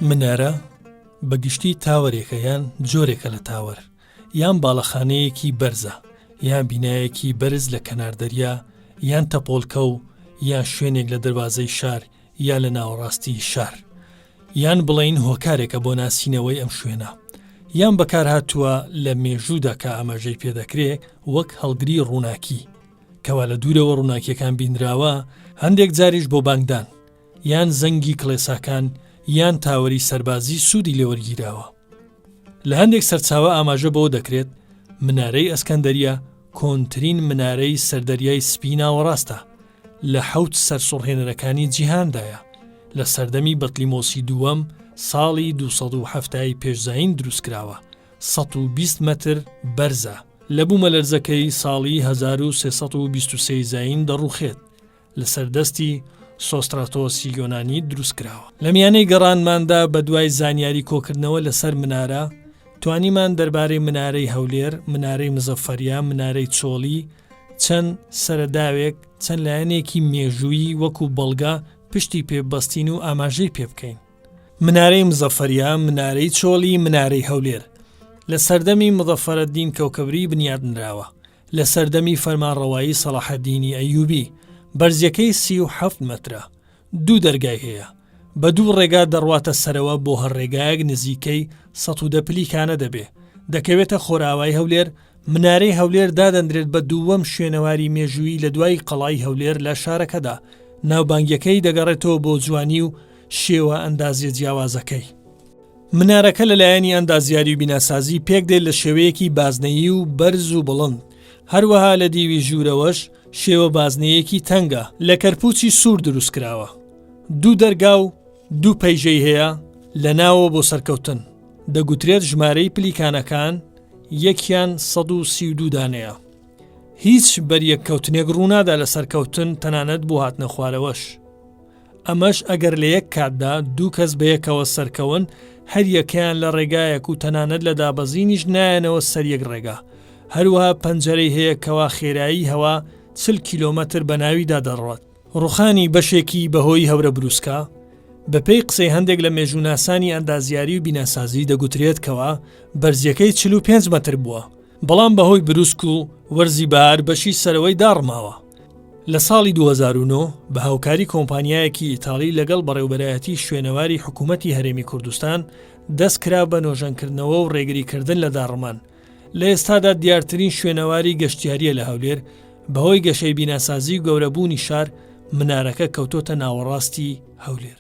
منارە بەگشتی تاوەرێکە یان جۆرێکە لە تاوەر، یان باڵەخانەیەکی بەرزە، یان بینایەکی بەرز لە کەنار دەریا، یان تەپۆڵکە و یان شوێنێک لە دەروازەی شار یا لە ناوەڕاستی شار، یان بڵین هۆکارێکە بۆ ناسینەوەی ئەم شوێنە، یان بەکارهاتووە لە مێژوودا کە ئاماژەی پێدەکرێت وەک هەڵگری ڕووناکی کەوا لە دوورەوە ڕووناکیەکان بینراوە، هەندێک جاریش بۆ بانگدان، یان زەنگی کڵێساکان یان تاوەری سەربازی سوودی لێوەرگیراوە. لە هەندێک سەرچاوە ئاماژە بەوە دەکرێت منارەی ئەسکەندەریە کۆنترین منارەی سەردەریای سپی ناوەڕاستە لە 7 سەرسوڕهێنەرەکانی جیهاندایە، لە سەردەمی بەطلیمۆسی دووەم ساڵی 270 پێشزاین دروستکراوە، 120 مەتر بەرزە، لە بوومەلەرزەکەی ساڵی 1323 زاین دەڕوخێت، لە سەردەستی سۆستراتۆسی یۆنانی دروستکراوە. لە میانەی گەڕانماندا بە دوای زانیاری کۆکردنەوە لەسەر منارە توانیمان دەربارەی منارەی هەولێر، منارەی مزەفەریە، منارەی چۆڵی، چەند سەرەداوێک چەند لایەنێکی مێژووی وەکو بەڵگا پشتی پێبەستین و ئاماژەی پێ بکەین. منارەی مزەفەریە، منارەی چۆڵی، منارەی هەولێر لە سەردەمی مزەفەرەدین کەوکەبری بنیادنراوە، لە سەردەمی فەرمانڕەوایی سەلاحەدینی ئەیوبی. بەرزیەکەی 37 مەترە، 2 دەرگای هەیە، بە 2 ڕێگا دەڕواتە سەرەوە بۆ هەر ڕێگایەک نزیکەی 110 پلیکانە دەبێ. دەکەوێتە خۆراوای هەولێر. منارەی هەولێر دادەندرێت بە دووەم شوێنەواری مێژووی لە دوای قەڵای هەولێر لە شارەکەدا. ناوبانگیەکەی دەگەڕێتەوە بۆ جوانی و شێوە ئەندازیە جیاوازەکەی. منارەکە لەلایەنی ئەندازیاری و بیناسازی پێک دێت لە شێوەیەکی بازنەیی و بەرز و بڵند. هەروەها لە دیوی ژوورەوەش شێوە بازنەیەکی تەنگە لە کەرپوچی سوور دروستکراوە. 2 دەرگا و 2 پەیژەی هەیە لە ناوە بۆ سەرکەوتن. دەگوترێت ژمارەی پلیکانەکان یەکیان 132 دانەیە. هیچ بەریەککەوتنێک ڕوونادا لە سەرکەوتن، تەنانەت بۆ هاتنە خوارەوەش. ئەمەش ئەگەر لە یەک کاتدا 2 کەس بەیەکەوە سەرکەون، هەر یەکیان لە ڕێگایەک و تەنانەت لە دابەزینیش نایەنەوە سەر یەک ڕێگا. هەروەها پەنجەرەی هەیە کەوا خێرایی هەوا 40 کیلۆمەتر بە ناویدا دەڕوات. ڕوخانی بەشێکی بەهۆی هەورە بروسکە. بەپێی قسەی هەندێک لە مێژووناسانی ئەندازیاری و بیناسازی دەگوترێت کەوا بەرزیەکەی 45 مەتر بووە، بەڵام بەهۆی بروسک و وەرزی بەهار بەشی سەرەوەی داڕماوە. لە ساڵی 2009 بە هاوکاری کۆمپانیایەکی ئیتاڵی لەگەڵ بەڕێوەبەرایەتی شوێنەواری حکوومەتی هەرێمی کوردستان دەستکرا بە نۆژەنکردنەوە و ڕێگریکردن لە داڕمان. لە ئێستادا دیارترین شوێنەواری گەشتیاریە لە هەولێر. بەهۆی گەشەی بیناسازی و گەورەبوونی شار، منارەکە کەوتۆتە ناوەڕاستی هەولێر.